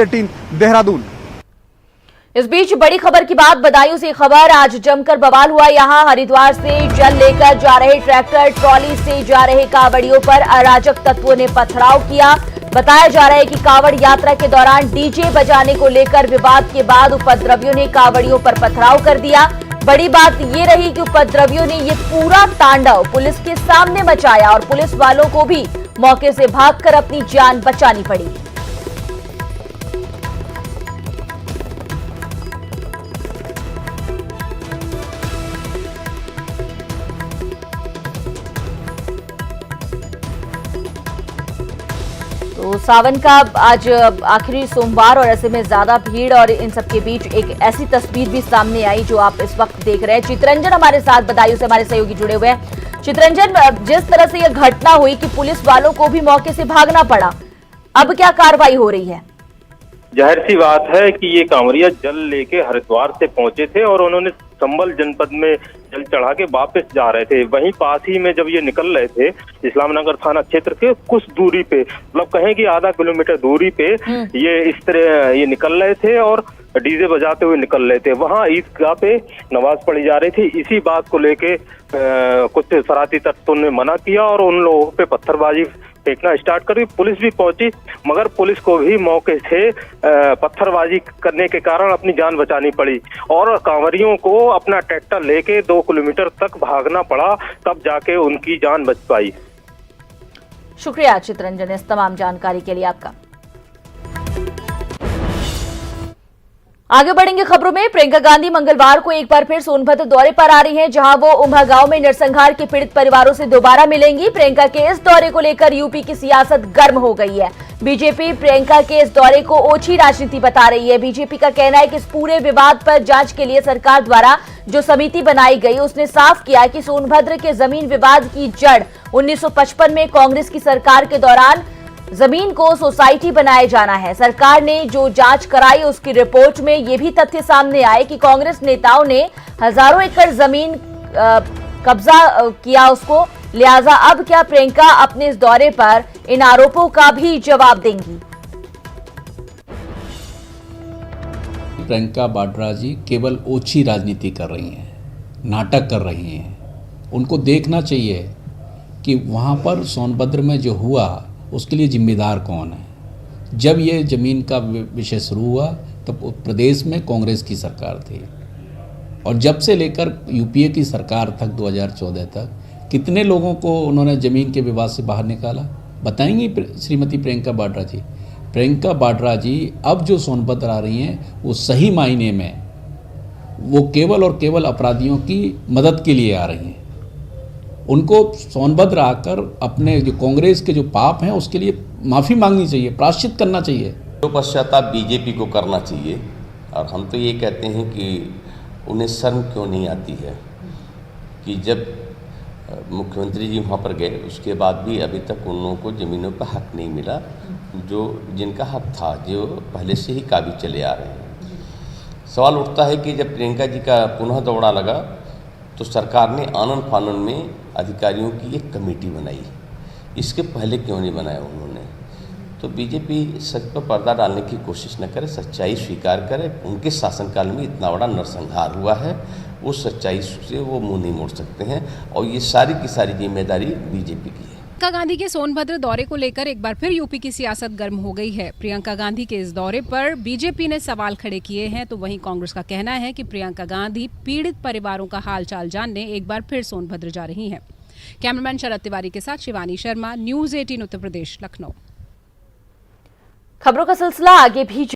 18 देहरादून। इस बीच बड़ी खबर की बात, बदायूं से खबर, आज जमकर बवाल हुआ। यहां हरिद्वार से जल लेकर जा रहे ट्रैक्टर ट्रॉली से जा रहे कांवड़ियों पर अराजक तत्वों ने पथराव किया। बताया जा रहा है कि कांवड़ यात्रा के दौरान डीजे बजाने को लेकर विवाद के बाद उपद्रवियों ने कांवड़ियों पर पथराव कर दिया। बड़ी बात यह रही कि उपद्रवियों ने ये पूरा तांडव पुलिस के सामने मचाया और पुलिस वालों को भी मौके से भागकर अपनी जान बचानी पड़ी। तो सावन का आज आखिरी सोमवार और ऐसे में ज्यादा भीड़ और इन सबके बीच एक ऐसी तस्वीर भी सामने आई जो आप इस वक्त देख रहे हैं। चित्रंजन हमारे साथ बदायूं से हमारे सहयोगी जुड़े हुए हैं। चित्रंजन, जिस तरह से यह घटना हुई कि पुलिस वालों को भी मौके से भागना पड़ा, अब क्या कार्रवाई हो रही है? जाहिर सी बात है कि ये कांवरिया जल लेके हरिद्वार से पहुंचे थे और उन्होंने संभल जनपद में जल चढ़ा के वापस जा रहे थे। वहीं पास ही में जब ये निकल रहे थे इस्लामनगर थाना क्षेत्र के कुछ दूरी पे, मतलब कहें कि आधा किलोमीटर दूरी पे ये इस तरह ये निकल रहे थे और डीजे बजाते हुए निकल रहे थे। वहां ईदगाह पे नमाज पढ़ी जा रही थी। इसी बात को लेके कुछ शरारती तत्वों ने मना किया और उन लोगों पे पत्थरबाजी फेंकना स्टार्ट कर दी। पुलिस भी पहुंची, मगर पुलिस को भी मौके से पत्थरबाजी करने के कारण अपनी जान बचानी पड़ी और कांवरियों को अपना ट्रैक्टर लेके 2 किलोमीटर तक भागना पड़ा, तब जाके उनकी जान बच पाई। शुक्रिया चित्रंजन इस तमाम जानकारी के लिए आपका। आगे बढ़ेंगे खबरों में। प्रियंका गांधी मंगलवार को एक बार फिर सोनभद्र दौरे पर आ रही हैं, जहां वो उम्भा गांव में नरसंहार के पीड़ित परिवारों से दोबारा मिलेंगी। प्रियंका के इस दौरे को लेकर यूपी की सियासत गर्म हो गई है। बीजेपी प्रियंका के इस दौरे को ओछी राजनीति बता रही है। बीजेपी का कहना है कि इस पूरे विवाद पर जांच के लिए सरकार द्वारा जो समिति बनाई गई उसने साफ किया कि सोनभद्र के जमीन विवाद की जड़ 1955 में कांग्रेस की सरकार के दौरान जमीन को सोसाइटी बनाया जाना है। सरकार ने जो जांच कराई उसकी रिपोर्ट में ये भी तथ्य सामने आए कि कांग्रेस नेताओं ने हजारों एकड़ जमीन कब्जा किया उसको। लिहाजा अब क्या प्रियंका अपने इस दौरे पर इन आरोपों का भी जवाब देंगी? प्रियंका वाड्रा जी केवल ओछी राजनीति कर रही हैं, नाटक कर रही हैं। उनको देखना चाहिए कि वहाँ पर सोनभद्र में जो हुआ उसके लिए जिम्मेदार कौन है। जब ये ज़मीन का विषय शुरू हुआ तब प्रदेश में कांग्रेस की सरकार थी और जब से लेकर यूपीए की सरकार तक 2014 तक कितने लोगों को उन्होंने ज़मीन के विवाद से बाहर निकाला, बताएंगी श्रीमती प्रियंका वाड्रा जी। प्रियंका वाड्रा जी अब जो सोनभद्र आ रही हैं वो सही मायने में वो केवल और केवल अपराधियों की मदद के लिए आ रही हैं। उनको सोनभद्र आकर अपने जो कांग्रेस के जो पाप हैं उसके लिए माफ़ी मांगनी चाहिए, प्रायश्चित करना चाहिए। तो पश्चाताप बीजेपी को करना चाहिए और हम तो ये कहते हैं कि उन्हें शर्म क्यों नहीं आती है कि जब मुख्यमंत्री जी वहाँ पर गए उसके बाद भी अभी तक उन लोगों को ज़मीनों पर हक नहीं मिला, जो जिनका हक था, जो पहले से ही काबिज चले आ रहे हैं। सवाल उठता है कि जब प्रियंका जी का पुनः दौड़ा लगा तो सरकार ने आनन फानन में अधिकारियों की एक कमेटी बनाई, इसके पहले क्यों नहीं बनाया उन्होंने? तो बीजेपी सच पर पर्दा डालने की कोशिश न करे, सच्चाई स्वीकार करे। उनके शासनकाल में इतना बड़ा नरसंहार हुआ है, वो सच्चाई से वो मुंह नहीं मोड़ सकते हैं और ये सारी की सारी जिम्मेदारी बीजेपी की है। प्रियंका गांधी के सोनभद्र दौरे को लेकर एक बार फिर यूपी की सियासत गर्म हो गई है। प्रियंका गांधी के इस दौरे पर बीजेपी ने सवाल खड़े किए हैं, तो वहीं कांग्रेस का कहना है कि प्रियंका गांधी पीड़ित परिवारों का हालचाल जानने एक बार फिर सोनभद्र जा रही हैं। कैमरामैन शरद तिवारी के साथ शिवानी शर्मा, न्यूज़ 18 उत्तर प्रदेश, लखनऊ। खबरों का सिलसिला आगे भी